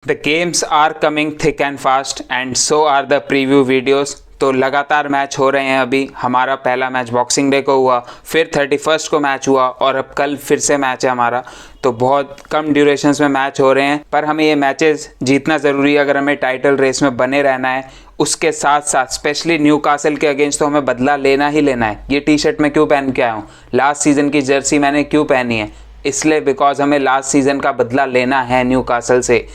The games are coming thick and fast and so are the preview videos। तो लगातार match हो रहे हैं। अभी हमारा पहला मैच बॉक्सिंग डे को हुआ, फिर 31 को मैच हुआ और अब कल फिर से मैच है हमारा। तो बहुत कम ड्यूरेशंस में मैच हो रहे हैं, पर हमें ये मैचेस जीतना ज़रूरी है अगर हमें टाइटल रेस में बने रहना है। उसके साथ साथ स्पेशली न्यूकासल के अगेंस्ट तो हमें बदला लेना ही लेना है। ये टी शर्ट मैं क्यों पहन के आया हूँ, लास्ट सीज़न की जर्सी मैंने क्यों पहनी है, इसलिए बिकॉज हमें लास्ट सीज़न का बदला लेना है। न्यूकासल से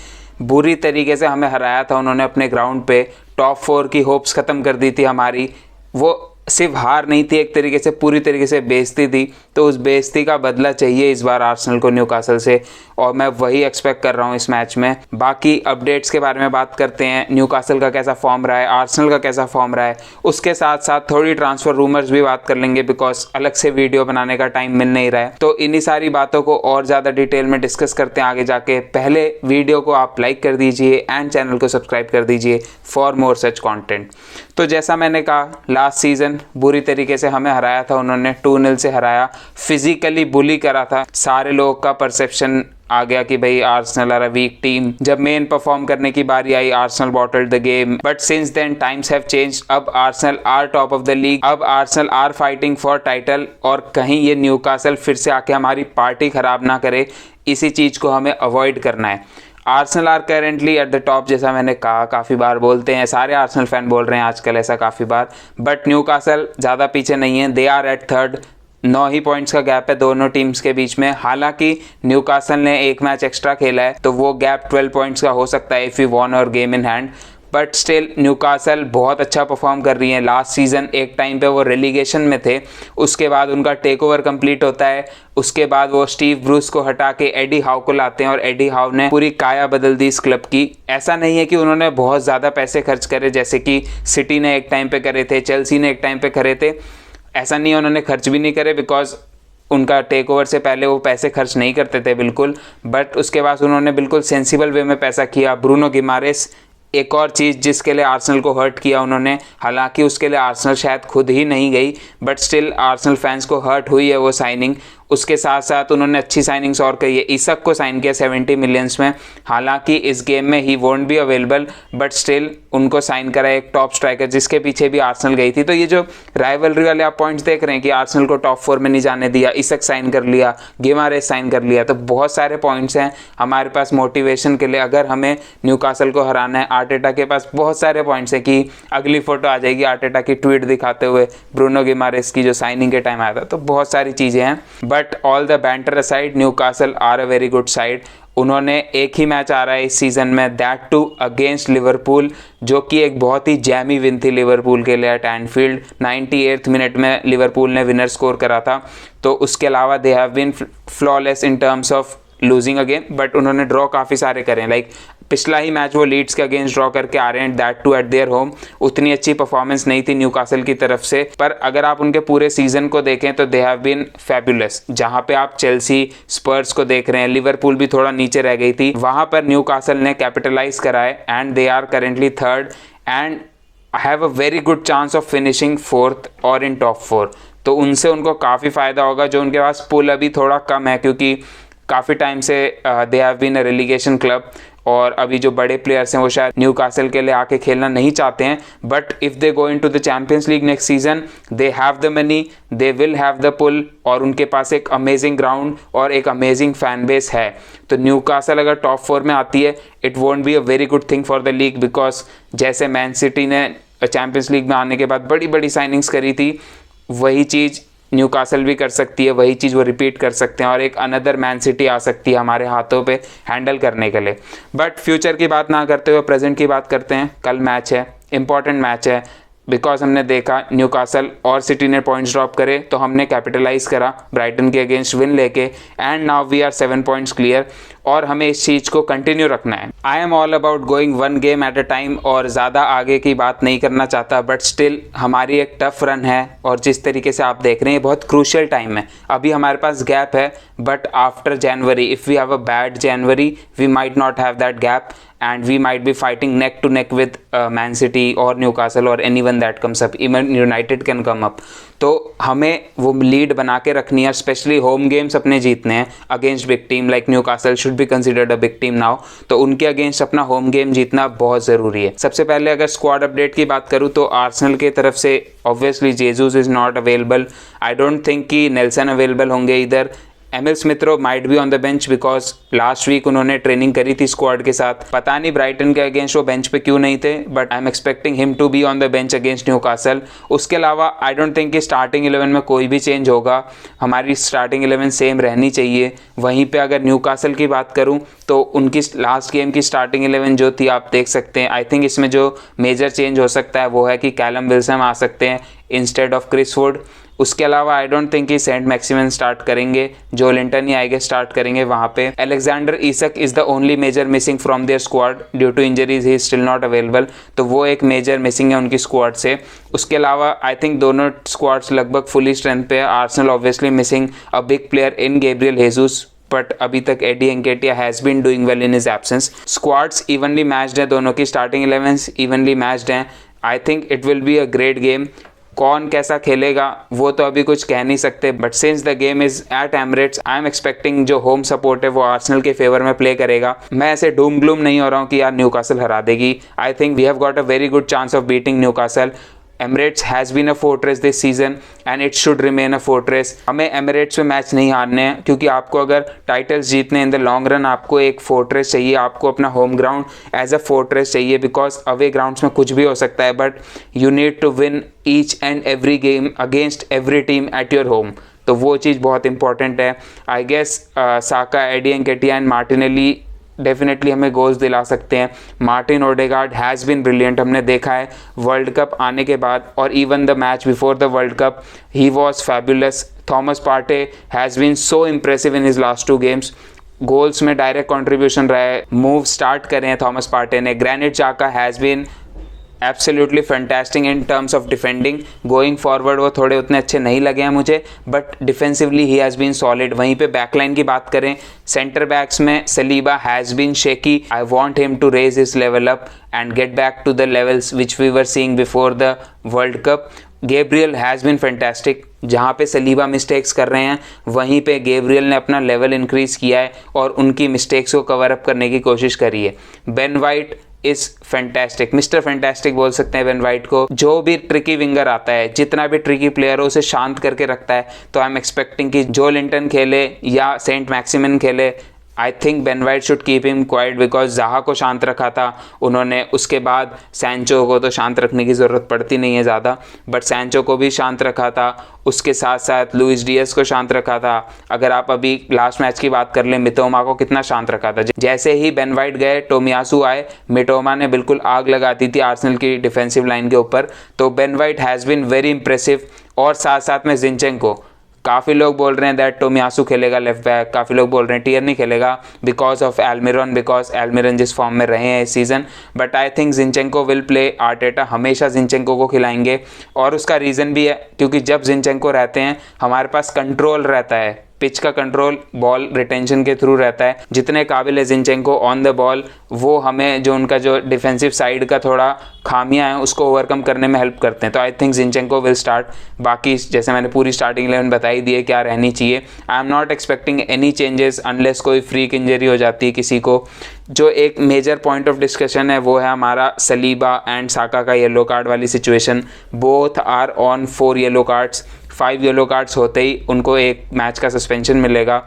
बुरी तरीके से हमें हराया था उन्होंने अपने ग्राउंड पे। टॉप 4 की होप्स ख़त्म कर दी थी हमारी। वो सिर्फ हार नहीं थी, एक तरीके से पूरी तरीके से बेइज्जती थी। तो उस बेइज्जती का बदला चाहिए इस बार आर्सेनल को न्यूकासल से, और मैं वही एक्सपेक्ट कर रहा हूँ इस मैच में। बाकी अपडेट्स के बारे में बात करते हैं। न्यूकासल का कैसा फॉर्म रहा है, आर्सेनल का कैसा फॉर्म रहा है, उसके साथ साथ थोड़ी ट्रांसफ़र रूमर्स भी बात कर लेंगे, बिकॉज अलग से वीडियो बनाने का टाइम मिल नहीं रहा है। तो इन्हीं सारी बातों को और ज़्यादा डिटेल में डिस्कस करते हैं आगे जाके। पहले वीडियो को आप लाइक कर दीजिए एंड चैनल को सब्सक्राइब कर दीजिए फॉर मोर सच कॉन्टेंट। तो जैसा मैंने कहा, लास्ट सीज़न बुरी तरीके से हमें हराया था उन्होंने, 2-0 से हराया, फिजिकली बुली करा था। सारे लोगों का परसेप्शन आ गया कि भाई Arsenal are a weak team. जब मेन परफॉर्म करने की बारी आई, Arsenal bottled the game, but since then times have changed. अब Arsenal are top of the league, अब Arsenal are fighting for title, और कहीं ये न्यूकासल फिर से आके हमारी पार्टी खराब ना करे, इसी चीज़ को हमें अवॉइड करना है। Arsenal are currently at the top, जैसा मैंने कहा, काफ़ी बार बोलते हैं, सारे आर्सेनल फैन बोल रहे हैं आजकल ऐसा काफ़ी बार, बट न्यूकासल ज़्यादा पीछे नहीं है। दे आर एट थर्ड, 9 ही पॉइंट्स का गैप है दोनों टीम्स के बीच में। हालांकि न्यूकासल ने एक मैच एक्स्ट्रा खेला है, तो वो गैप 12 पॉइंट्स का हो सकता है इफ़ यू वॉन और game in hand. But still Newcastle बहुत अच्छा परफॉर्म कर रही है। लास्ट सीज़न एक टाइम पे वो रेलीगेशन में थे, उसके बाद उनका टेक ओवर कंप्लीट होता है, उसके बाद वो स्टीव ब्रूस को हटा के एडी हाउ को लाते हैं और एडी हाउ ने पूरी काया बदल दी इस क्लब की। ऐसा नहीं है कि उन्होंने बहुत ज़्यादा पैसे खर्च करे जैसे कि सिटी ने एक टाइम पे करे थे, चेल्सी ने एक टाइम पे करे थे। ऐसा नहीं है, उन्होंने खर्च भी नहीं करे, बिकॉज उनका टेक ओवर से पहले वो पैसे खर्च नहीं करते थे बिल्कुल। बट उसके बाद उन्होंने बिल्कुल सेंसिबल वे में पैसा किया। ब्रूनो गिमारेस एक और चीज़ जिसके लिए आर्सेनल को हर्ट किया उन्होंने, हालांकि उसके लिए आर्सेनल शायद खुद ही नहीं गई, बट स्टिल आर्सेनल फैंस को हर्ट हुई है वो साइनिंग। उसके साथ साथ उन्होंने अच्छी साइनिंग्स और करी है। इशक को साइन किया 70 मिलियंस में, हालांकि इस गेम में he won't be available, but still उनको साइन करा एक टॉप स्ट्राइकर जिसके पीछे भी आर्सेनल गई थी। तो ये जो राइवलरी वाले आप पॉइंट्स देख रहे हैं कि आर्सेनल को टॉप 4 में नहीं जाने दिया, इशक साइन कर लिया, गिमारेस साइन कर लिया, तो बहुत सारे पॉइंट्स हैं हमारे पास मोटिवेशन के लिए अगर हमें न्यूकासल को हराना है। आर्टेटा के पास बहुत सारे पॉइंट्स हैं कि अगली फोटो आ जाएगी आर्टेटा की ट्वीट दिखाते हुए ब्रूनो गिमारेस की जो साइनिंग के टाइम आया था। तो बहुत सारी चीज़ें हैं, but all the banter aside, Newcastle are a very good side. उन्होंने एक ही मैच आ रहा है इस सीज़न में, दैट टू अगेंस्ट लिवरपूल, जो कि एक बहुत ही जैमी विन थी लिवरपूल के लिए एट एनफील्ड। 98th मिनट में लिवरपूल ने विनर स्कोर करा था। तो उसके अलावा they have been flawless in terms of losing a game, but उन्होंने ड्रॉ काफ़ी सारे करे हैं। लाइक पिछला ही मैच वो लीड्स के अगेंस्ट ड्रॉ करके आ रहे हैं, that too at their home. उतनी अच्छी परफॉर्मेंस नहीं थी न्यूकासल की तरफ से, पर अगर आप उनके पूरे सीजन को देखें तो दे हैव बीन फैबुलस। जहां पे आप चेल्सी, स्पर्स को देख रहे हैं, लिवरपूल भी थोड़ा नीचे रह गई थी, वहां पर न्यूकासल ने कैपिटलाइज करा है and they are currently third and have a very good chance of finishing 4th और इन टॉप 4। तो उनसे उनको काफ़ी फ़ायदा होगा, जो उनके पास पुल अभी थोड़ा कम है, क्योंकि काफ़ी टाइम से they have been a relegation club, और अभी जो बड़े प्लेयर्स हैं वो शायद न्यूकासल के लिए आके खेलना नहीं चाहते हैं। But if they go into the Champions League next season, they have the money, they will have the pull, और उनके पास एक अमेजिंग ग्राउंड और एक अमेजिंग फैन बेस है। तो न्यूकासल अगर टॉप 4 में आती है, it won't be a very good thing for the league, because जैसे मैन सिटी ने चैंपियंस लीग में आने के बाद बड़ी बड़ी साइनिंग्स करी थी, वही चीज़ न्यूकासल भी कर सकती है, वही चीज़ वो रिपीट कर सकते हैं, और एक अनदर मैन सिटी आ सकती है हमारे हाथों पे हैंडल करने के लिए। बट फ्यूचर की बात ना करते हुए प्रेजेंट की बात करते हैं। कल मैच है, इंपॉर्टेंट मैच है, बिकॉज हमने देखा न्यूकासल और सिटी ने पॉइंट्स ड्रॉप करे, तो हमने कैपिटलाइज करा ब्राइटन के अगेंस्ट विन लेके, and now we are 7 points clear, और हमें इस चीज़ को कंटिन्यू रखना है। I am all about going 1 game at a time, और ज़्यादा आगे की बात नहीं करना चाहता, बट स्टिल हमारी एक टफ रन है, और जिस तरीके से आप देख रहे हैं बहुत क्रूशियल टाइम है। अभी हमारे पास गैप है, but after January, if we have a bad January, we might not have that gap and we might be fighting neck to neck with Man City or Newcastle or anyone that comes up, even United can come up। तो हमें वो lead बना के रखनी है, specially home games अपने जीतने हैं against big team like Newcastle should be considered a big team now. तो उनके अगेंस्ट अपना होम गेम जीतना बहुत ज़रूरी है। सबसे पहले अगर स्क्वाड अपडेट की बात करूँ तो आर्सेनल की तरफ से obviously Jesus is not available. I don't think कि नेल्सन अवेलेबल होंगे इधर। Emile Smith Rowe might be on the bench because last week उन्होंने ट्रेनिंग करी थी स्क्वाड के साथ। पता नहीं ब्राइटन के अगेंस्ट वो बेंच पे क्यों नहीं थे, but I am expecting him to be on the bench against Newcastle. उसके अलावा आई डोंट थिंक कि स्टार्टिंग 11 में कोई भी चेंज होगा। हमारी स्टार्टिंग 11 सेम रहनी चाहिए। वहीं पे अगर न्यूकासल की बात करूं तो उनकी लास्ट गेम की स्टार्टिंग 11 जो थी आप देख सकते हैं। आई थिंक इसमें जो मेजर चेंज हो सकता है वो है कि कैलम विल्सन आ सकते हैं इंस्टेड ऑफ क्रिस वुड। उसके अलावा आई डोंट थिंक कि सेंट मैक्सिमन स्टार्ट करेंगे, जो लिंटन ही आएंगे स्टार्ट करेंगे वहाँ पे। Alexander Isak is the only major missing from their squad due to injuries, he still not available. तो वो एक मेजर मिसिंग है उनकी स्क्वाड से। उसके अलावा आई थिंक दोनों स्क्वाड्स लगभग फुली स्ट्रेंथ पे है। Arsenal obviously missing a big player in Gabriel Jesus, but अभी तक Eddie Nketiah has been doing well in his absence. Squads evenly matched है, दोनों की स्टार्टिंग 11 इवनली मैच्ड हैं। I think it will be a great game. कौन कैसा खेलेगा वो तो अभी कुछ कह नहीं सकते, but since the game is at Emirates I am expecting जो होम सपोर्ट है वो आर्सेनल के फेवर में प्ले करेगा। मैं ऐसे डूम ग्लूम नहीं हो रहा हूँ कि यार न्यूकासल हरा देगी। I think we have got a very good chance of beating Newcastle. Emirates has been a fortress this season and it should remain a fortress. हमें एमिरेट्स में मैच नहीं हारने हैं, क्योंकि आपको अगर टाइटल्स जीतने इन द लॉन्ग रन आपको एक फोर्ट्रेस चाहिए, आपको अपना home ground as a fortress चाहिए। बिकॉज अवे ग्राउंड्स में कुछ भी हो सकता है, but you need to win each and every game against every team at your home. तो वो चीज़ बहुत इंपॉर्टेंट है। I guess Saka, Eddie Nketiah and Martinelli definitely हमें गोल्स दिला सकते हैं। Martin Odegaard has been brilliant, हमने देखा है वर्ल्ड कप आने के बाद और even the match before the World Cup ही was fabulous. Thomas Partey has been so impressive in his last 2 games. Goals में डायरेक्ट कंट्रीब्यूशन रहा है, मूव स्टार्ट करे हैं थॉमस पार्टे ने। Granit Xhaka has been absolutely fantastic in terms of defending. Going forward वो थोड़े उतने अच्छे नहीं लगे हैं मुझे, but defensively he has been solid. वहीं पे बैकलाइन की बात करें, सेंटर बैक्स में Saliba has been shaky. I want him to raise his level up and get back to the levels which we were seeing before the World Cup. Gabriel has been fantastic. जहाँ पे Saliba mistakes कर रहे हैं वहीं पे Gabriel ने अपना level increase किया है और उनकी मिस्टेक्स को कवर अप करने की कोशिश करी है। Ben white is fantastic, mister fantastic बोल सकते हैं बेन वाइट को। जो भी ट्रिकी विंगर आता है, जितना भी ट्रिकी प्लेयर हो, उसे शांत करके रखता है। तो आई एम एक्सपेक्टिंग कि जो लिंटन खेले या सेंट मैक्सिमन खेले, I think Ben white should keep him quite because जाहा को शांत रखा था उन्होंने। उसके बाद सैंचो को तो शांत रखने की ज़रूरत पड़ती नहीं है ज़्यादा, बट सैंचो को भी शांत रखा था। उसके साथ साथ लुइस डियास को शांत रखा था। अगर आप अभी लास्ट मैच की बात कर लें, मितोमा को कितना शांत रखा था। जैसे ही बेन वाइट गए, टोमियासू आए, मितोमा ने बिल्कुल आग लगा दी थी आर्सेनल की डिफेंसिव लाइन के ऊपर। तो Ben White has been very impressive. और साथ साथ में जिंचेंको, काफ़ी लोग बोल रहे हैं दैट टोमियासू खेलेगा लेफ्ट बैक, काफ़ी लोग बोल रहे हैं टियरनी खेलेगा because of Elneny, because Elneny जिस फॉर्म में रहे हैं इस season. But I think Zinchenko will play. Arteta हमेशा जिंचेंको को खिलाएंगे और उसका रीज़न भी है क्योंकि जब जिंचेंको रहते हैं हमारे पास कंट्रोल रहता है, पिच का कंट्रोल बॉल रिटेंशन के थ्रू रहता है। जितने काबिल है जिंचेंको ऑन द बॉल, वो हमें जो उनका जो डिफेंसिव साइड का थोड़ा खामियां हैं उसको ओवरकम करने में हेल्प करते हैं। तो I think Zinchenko will start. बाकी जैसे मैंने पूरी स्टार्टिंग 11 बताई दी है क्या रहनी चाहिए। I am not expecting any changes unless कोई फ्रीक इंजरी हो जाती है किसी को। जो एक मेजर पॉइंट ऑफ डिस्कशन है वो है हमारा सलीबा एंड साका का येलो कार्ड वाली सिचुएशन। Both are on 4 yellow cards. 5 yellow cards होते ही उनको एक मैच का सस्पेंशन मिलेगा।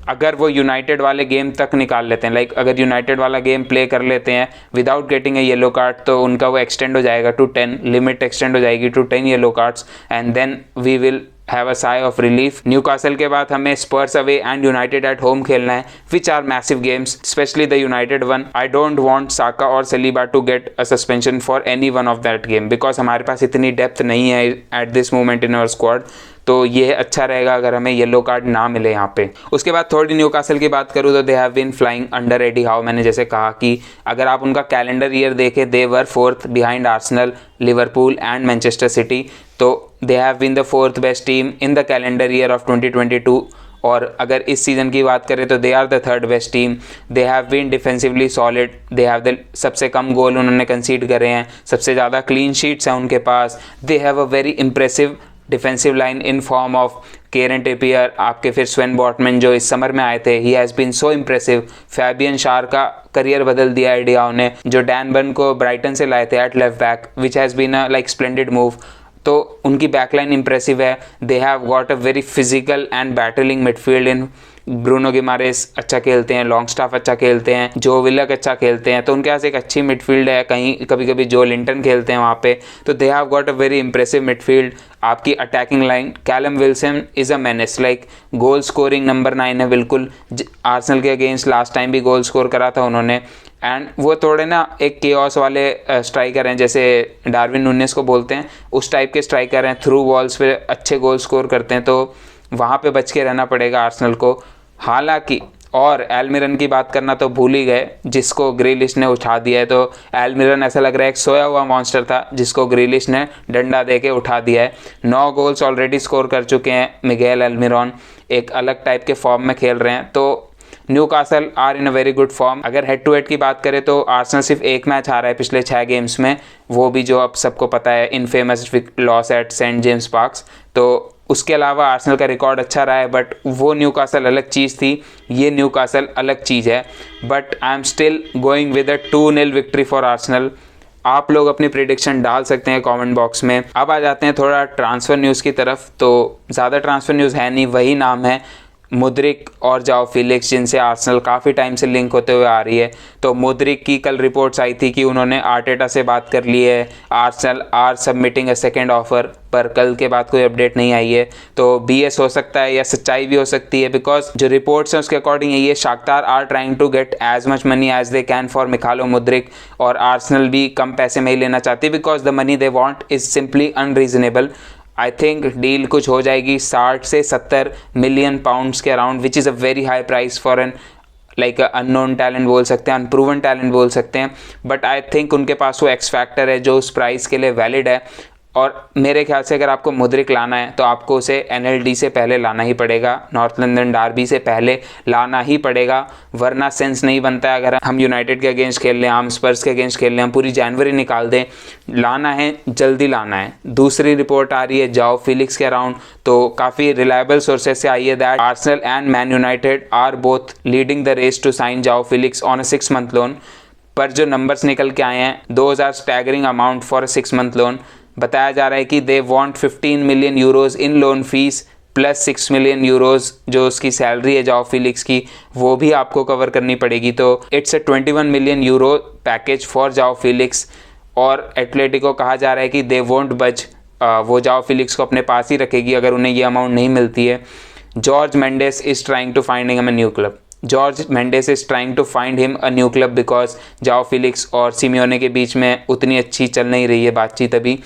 अगर वो यूनाइटेड वाले गेम तक निकाल लेते हैं, लाइक अगर यूनाइटेड वाला गेम प्ले कर लेते हैं without getting a yellow card, तो उनका वो एक्सटेंड हो जाएगा टू 10, लिमिट एक्सटेंड हो जाएगी to 10 yellow cards and then we will have a sigh of relief. Newcastle के बाद हमें Spurs away and United at home खेलना है, which are massive games, specially the United one. I don't want Saka और Saliba to get a suspension for any one of that game because हमारे पास इतनी depth नहीं है at this moment in our squad. तो ये अच्छा रहेगा अगर हमें येलो कार्ड ना मिले यहाँ पे। उसके बाद थोड़ी न्यूकासल की बात करूँ तो they have been flying under Eddie Howe. मैंने जैसे कहा कि अगर आप उनका कैलेंडर ईयर देखें, they were 4th behind Arsenal, Liverpool and Manchester City. तो they have been the 4th best team in the calendar year of 2022। और अगर इस सीज़न की बात करें तो they are the 3rd best team. They have been defensively solid. They have the सबसे कम गोल उन्होंने कंसीड करे हैं, सबसे ज़्यादा क्लीन शीट्स हैं उनके पास। They have a very impressive defensive line in form of Kieran Trippier, आपके फिर स्वेन बॉटमैन जो इस समर में आए थे, he has been so impressive. Fabian Schär का करियर बदल दिया है डियाओ ने, जो डैन बर्न को ब्राइटन से लाए थे at left back, which has been a like splendid move. तो उनकी बैकलाइन इंप्रेसिव है। They have got a very physical and battling midfield in Bruno Guimaraes अच्छा खेलते हैं, लॉन्गस्टाफ अच्छा खेलते हैं, जो विलक अच्छा खेलते हैं, तो उनके पास एक अच्छी मिडफील्ड है। कहीं कभी कभी जो लिंटन खेलते हैं वहाँ पे, तो they have got a very impressive midfield. आपकी attacking line, Callum Wilson is a menace, like goal scoring number 9 है बिल्कुल। आर्सेनल के अगेंस्ट लास्ट टाइम भी गोल स्कोर करा था उन्होंने। एंड वो थोड़े ना एक केओस वाले स्ट्राइकर हैं, जैसे डार्विन नूनेस को बोलते हैं, उस टाइप के स्ट्राइकर हैं। थ्रू बॉल्स पे अच्छे गोल स्कोर करते हैं, तो वहाँ पे बच के रहना पड़ेगा आर्सेनल को। हालांकि और एल्मिरन की बात करना तो भूल ही गए, जिसको ग्रिलिश ने उठा दिया है। तो एल्मिरन ऐसा लग रहा है एक सोया हुआ मॉन्स्टर था, जिसको ग्रिलिश ने डंडा दे के उठा दिया है। 9 गोल्स ऑलरेडी स्कोर कर चुके हैं मिगेल एल्मिरॉन, एक अलग टाइप के फॉर्म में खेल रहे हैं। तो Newcastle are in a very good form. अगर हेड टू हेड की बात करें तो आर्सेनल सिर्फ एक मैच हारा है पिछले 6 गेम्स में, वो भी जो अब सबको पता है, infamous loss at Saint James Parks. तो उसके अलावा आर्सेनल का रिकॉर्ड अच्छा रहा है, बट वो न्यूकासल अलग चीज़ थी, ये न्यूकासल अलग चीज़ है। But I am still going with a 2-0 victory for Arsenal. आप लोग अपनी प्रेडिक्शन डाल सकते हैं कमेंट बॉक्स में। अब आ जाते हैं थोड़ा ट्रांसफ़र न्यूज़ की तरफ। तो ज़्यादा ट्रांसफ़र न्यूज़ है नहीं, वही नाम है मुद्रिक और जाओ फिलिक्स, जिनसे आर्सेनल काफ़ी टाइम से लिंक होते हुए आ रही है। तो मुद्रिक की कल रिपोर्ट्स आई थी कि उन्होंने आर्टेटा से बात कर ली है, Arsenal are submitting a second offer, पर कल के बाद कोई अपडेट नहीं आई है। तो बीएस हो सकता है या सच्चाई भी हो सकती है, बिकॉज जो रिपोर्ट्स हैं उसके अकॉर्डिंग यही है, Shakhtar are trying to get as much money as they can for Mykhailo Mudryk, और आर्सेनल भी कम पैसे में ही लेना चाहती है, because the money they want is simply unreasonable. I think deal कुछ हो जाएगी 60 से 70 मिलियन पाउंड्स के around, which is a very high price for an like unknown talent बोल सकते हैं, अनप्रूवन टैलेंट बोल सकते हैं। बट आई थिंक उनके पास वो एक्स फैक्टर है जो उस प्राइस के लिए वैलिड है। और मेरे ख्याल से अगर आपको मुद्रिक लाना है तो आपको उसे एनएलडी से पहले लाना ही पड़ेगा, नॉर्थ लंदन डार्बी से पहले लाना ही पड़ेगा, वरना सेंस नहीं बनता है। अगर हम यूनाइटेड के अगेंस्ट खेल लें, हम स्पर्स के अगेंस्ट खेल लें, हम पूरी जनवरी निकाल दें, लाना है जल्दी लाना है। दूसरी रिपोर्ट आ रही है जाओ फिलिक्स के अराउंड, तो काफ़ी रिलायबल सोर्सेज से आई है that Arsenal and Man United are both leading the race to sign João Felix on a 6 month loan. पर जो नंबर्स निकल के आए हैं, 2000 staggering amount for a 6 month loan. बताया जा रहा है कि they want 15 million euros in loan fees plus 6 million euros जो उसकी सैलरी है जाओ फिलिक्स की, वो भी आपको कवर करनी पड़ेगी। तो it's a 21 million euro package for जाओ फिलिक्स। और एटलेटिको कहा जा रहा है कि दे वोंट बज, वो जाओ फिलिक्स को अपने पास ही रखेगी अगर उन्हें ये अमाउंट नहीं मिलती है। Jorge Mendes is trying to finding him a new club. Jorge Mendes is trying to find him a new club because Joao Felix और सिमियोने के बीच में उतनी अच्छी चल नहीं रही है बातचीत अभी।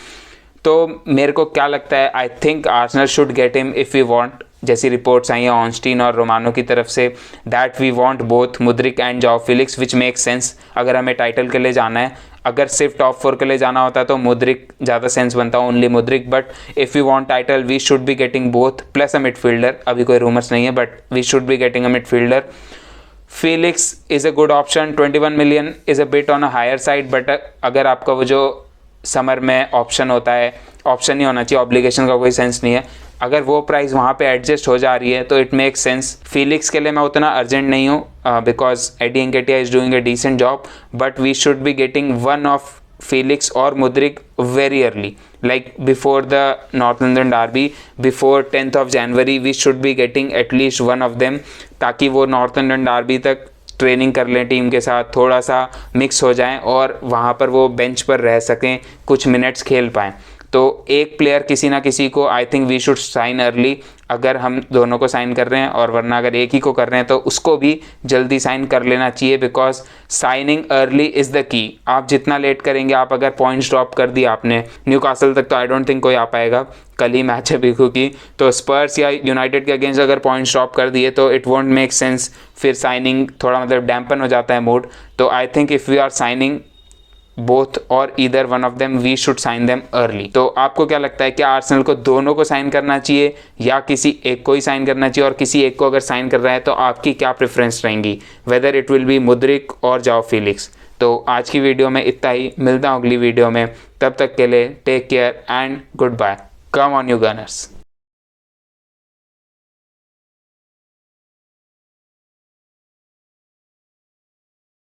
तो मेरे को क्या लगता है, I think Arsenal should get him if we want, जैसी रिपोर्ट्स आई हैं ऑनस्टीन और रोमानो की तरफ से, that we want both Mudryk and Joao Felix, which make sense अगर हमें टाइटल के लिए जाना है। अगर सिर्फ टॉप 4 के लिए जाना होता तो मुद्रिक ज़्यादा सेंस बनता, only Mudryk. But if you want title we should be getting both plus a midfielder. अभी कोई रूमर्स नहीं है, but we should be getting a midfielder. Felix is a good option, 21 million is a bit on a higher side, but अगर आपका वो जो summer में option होता है, ऑप्शन नहीं होना चाहिए, ऑब्लिगेशन का कोई सेंस नहीं है, अगर वो प्राइस वहाँ पे एडजस्ट हो जा रही है तो इट मेक सेंस। फिलिक्स के लिए मैं उतना अर्जेंट नहीं हूँ because Eddie Nketiah is doing a decent job, but we should be getting one of Felix और Mudryk very early, like before the North London derby, before 10th of January we should be getting at least one of them, ताकि वो north London Derby तक training कर लें team के साथ, थोड़ा सा मिक्स हो जाएं और वहाँ पर वो बेंच पर रह सकें, कुछ मिनट्स खेल पाएँ। तो एक प्लेयर किसी ना किसी को I think we should sign early, अगर हम दोनों को साइन कर रहे हैं, और वरना अगर एक ही को कर रहे हैं तो उसको भी जल्दी साइन कर लेना चाहिए, because signing early is the key. आप जितना लेट करेंगे, आप अगर पॉइंट्स ड्रॉप कर दिया आपने न्यूकासल तक, तो आई डोंट थिंक कोई आ पाएगा। कल ही मैच है बिकू की, तो स्पर्स या यूनाइटेड के अगेंस्ट अगर पॉइंट्स ड्रॉप कर दिए तो इट वोंट मेक सेंस, फिर साइनिंग थोड़ा मतलब डैम्पन हो जाता है मूड। तो I think if we are signing both और either one of them we should sign them early. तो आपको क्या लगता है, क्या आर्सेनल को दोनों को साइन करना चाहिए या किसी एक को ही साइन करना चाहिए, और किसी एक को अगर साइन कर रहा है तो आपकी क्या प्रेफरेंस रहेंगी, whether it will B Mudryk और जाओ फिलिक्स। तो आज की वीडियो में इतना ही, मिलता हूँ अगली वीडियो में, तब तक के लिए take care and good bye. Come on you Gunners.